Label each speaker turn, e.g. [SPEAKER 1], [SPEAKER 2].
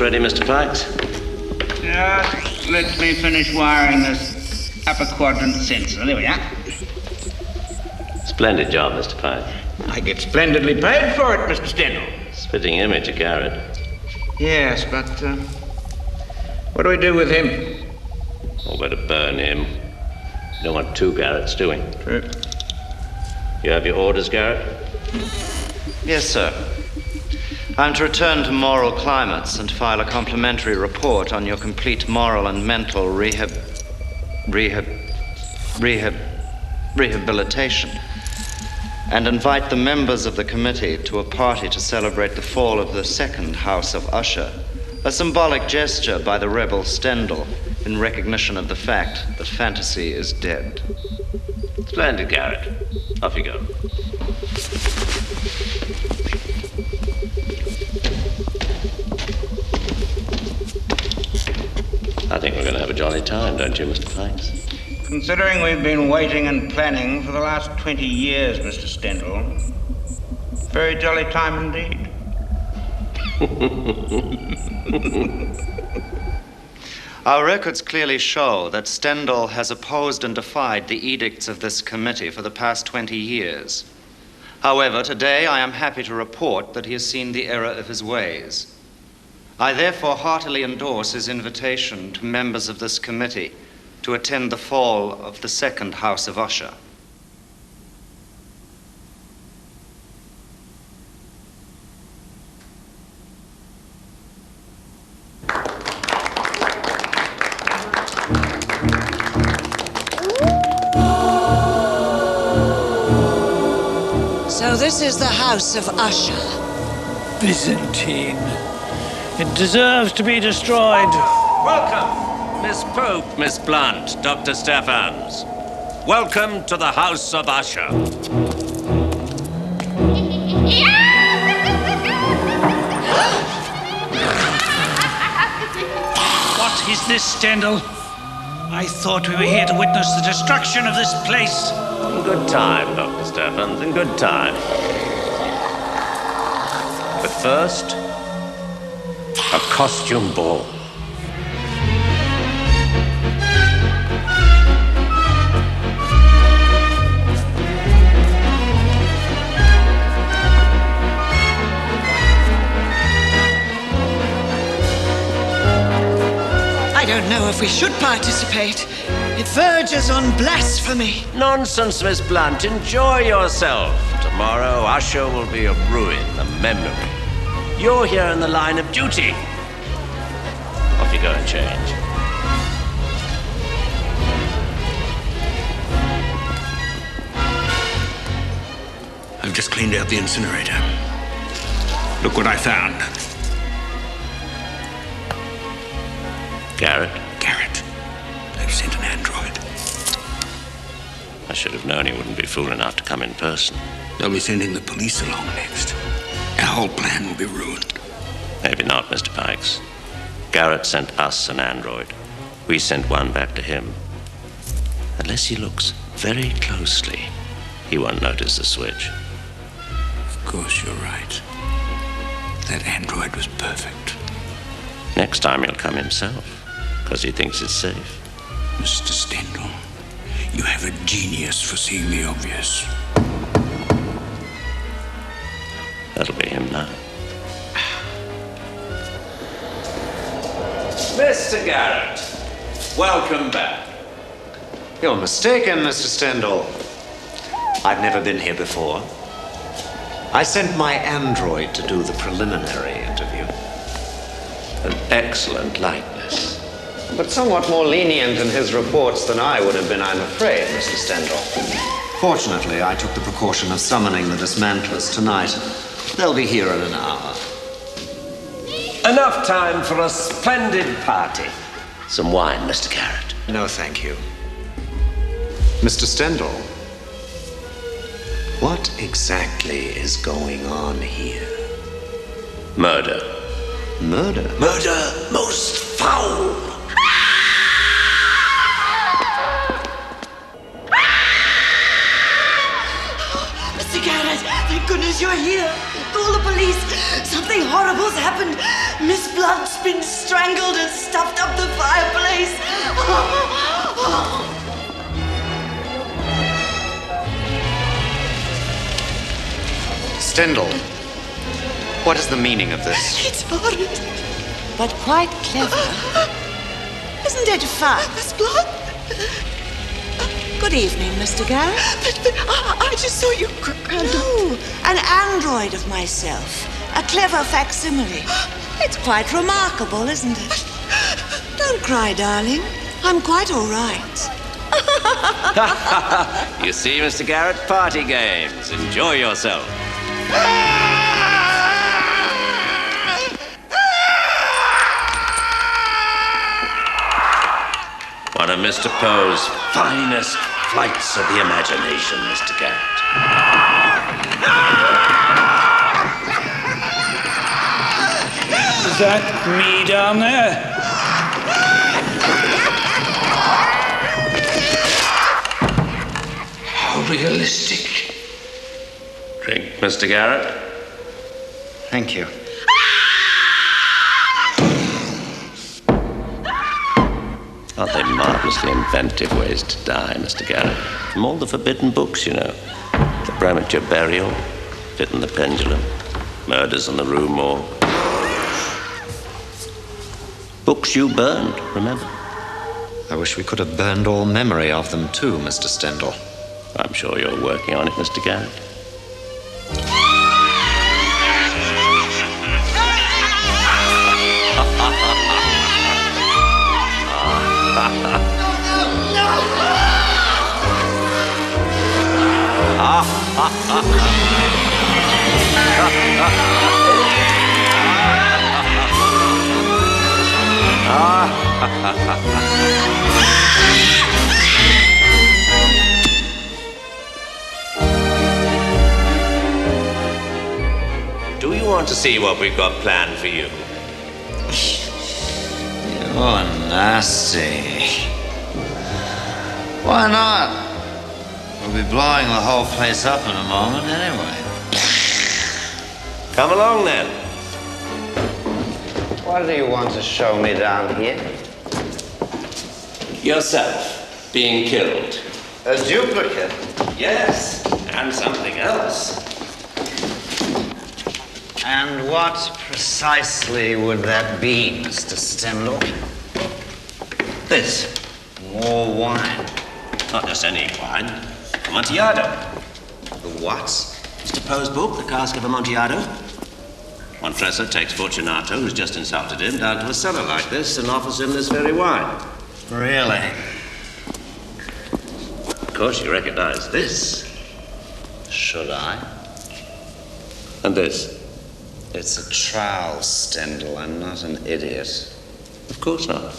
[SPEAKER 1] Almost ready, Mr. Pikes?
[SPEAKER 2] Just let me finish wiring this upper quadrant sensor. There we are.
[SPEAKER 1] Splendid job, Mr. Pikes.
[SPEAKER 2] I get splendidly paid for it, Mr. Stendhal.
[SPEAKER 1] Spitting image of Garrett.
[SPEAKER 2] Yes, but what do we do with him?
[SPEAKER 1] Oh, better burn him. Don't want two Garretts, do we?
[SPEAKER 2] True.
[SPEAKER 1] You have your orders, Garrett?
[SPEAKER 3] Yes, sir. I'm to return to Moral Climates and file a complimentary report on your complete moral and mental rehabilitation, and invite the members of the committee to a party to celebrate the fall of the second House of Usher, a symbolic gesture by the rebel Stendhal in recognition of the fact that fantasy is dead.
[SPEAKER 1] Splendid, Garrett. Off you go. I think we're going to have a jolly time, don't you, Mr. Pikes?
[SPEAKER 2] Considering we've been waiting and planning for the last 20 years, Mr. Stendhal, very jolly time indeed.
[SPEAKER 3] Our records clearly show that Stendhal has opposed and defied the edicts of this committee for the past 20 years. However, today I am happy to report that he has seen the error of his ways. I therefore heartily endorse his invitation to members of this committee to attend the fall of the second House of Usher.
[SPEAKER 4] So this is the House of Usher.
[SPEAKER 5] Byzantine. It deserves to be destroyed.
[SPEAKER 1] Welcome, Miss Pope, Miss Blunt, Dr. Stephens. Welcome to the House of Usher.
[SPEAKER 5] What is this, Stendhal? I thought we were here to witness the destruction of this place.
[SPEAKER 1] In good time, Dr. Stephens, in good time. But first, a costume ball.
[SPEAKER 4] I don't know if we should participate. It verges on blasphemy.
[SPEAKER 1] Nonsense, Miss Blunt. Enjoy yourself. Tomorrow, Usher will be a ruin, a memory. You're here in the line of duty. Off you go and change.
[SPEAKER 6] I've just cleaned out the incinerator. Look what I found.
[SPEAKER 1] Garrett?
[SPEAKER 6] Garrett. They've sent an android.
[SPEAKER 1] I should have known he wouldn't be fool enough to come in person.
[SPEAKER 6] They'll be sending the police along next. Our whole plan will be ruined.
[SPEAKER 1] Maybe not, Mr. Pikes. Garrett sent us an android. We sent one back to him. Unless he looks very closely, he won't notice the switch.
[SPEAKER 6] Of course, you're right. That android was perfect.
[SPEAKER 1] Next time he'll come himself, because he thinks it's safe.
[SPEAKER 6] Mr. Stendhal, you have a genius for seeing the obvious.
[SPEAKER 1] That'll be him now. Mr. Garrett, welcome back.
[SPEAKER 3] You're mistaken, Mr. Stendhal. I've never been here before. I sent my android to do the preliminary interview.
[SPEAKER 1] An excellent likeness.
[SPEAKER 3] But somewhat more lenient in his reports than I would have been, I'm afraid, Mr. Stendhal. Fortunately, I took the precaution of summoning the dismantlers tonight. They'll be here in an hour.
[SPEAKER 1] Enough time for a splendid party. Some wine, Mr. Garrett.
[SPEAKER 3] No, thank you. Mr. Stendhal, what exactly is going on here?
[SPEAKER 1] Murder.
[SPEAKER 3] Murder?
[SPEAKER 1] Murder most foul.
[SPEAKER 4] Mr. Garrett, thank goodness, you're here. Call the police. Something horrible's happened. Miss Blunt's been strangled and stuffed up the fireplace.
[SPEAKER 3] Stendhal, what is the meaning of this?
[SPEAKER 4] It's horrid.
[SPEAKER 7] But quite clever. Isn't it fun?
[SPEAKER 4] Miss Blunt?
[SPEAKER 7] Good evening, Mr. Garrett.
[SPEAKER 4] But I just saw you...
[SPEAKER 7] No, an android of myself. A clever facsimile. It's quite remarkable, isn't it? Don't cry, darling. I'm quite all right.
[SPEAKER 1] You see, Mr. Garrett, party games. Enjoy yourself. One of Mr. Poe's finest flights of the imagination, Mr. Garrett.
[SPEAKER 5] Is that me down there? How realistic.
[SPEAKER 1] Drink, Mr. Garrett.
[SPEAKER 3] Thank you.
[SPEAKER 1] Aren't they marvelously inventive ways to die, Mr. Garrett? From all the forbidden books, you know. The premature burial, Fit in the Pendulum, Murders on the Rue Morgue. Books you burned, remember?
[SPEAKER 3] I wish we could have burned all memory of them too, Mr. Stendhal.
[SPEAKER 1] I'm sure you're working on it, Mr. Garrett. Do you want to see what we've got planned for you?
[SPEAKER 3] You're nasty. Why not? We'll be blowing the whole place up in a moment anyway.
[SPEAKER 1] Come along then.
[SPEAKER 2] What do you want to show me down here?
[SPEAKER 1] Yourself being killed.
[SPEAKER 2] A duplicate?
[SPEAKER 1] Yes, and something else.
[SPEAKER 2] And what precisely would that be, Mr. Stendhal?
[SPEAKER 1] This.
[SPEAKER 2] More wine.
[SPEAKER 1] Not just any wine. Amontillado.
[SPEAKER 2] The what?
[SPEAKER 1] Mr. Poe's book, The Cask of Amontillado. Montressor takes Fortunato, who's just insulted him, down to a cellar like this and offers him this very wine.
[SPEAKER 2] Really?
[SPEAKER 1] Of course, you recognize this.
[SPEAKER 2] Should I?
[SPEAKER 1] And this.
[SPEAKER 2] It's a trowel, Stendhal. I'm not an idiot.
[SPEAKER 1] Of course not.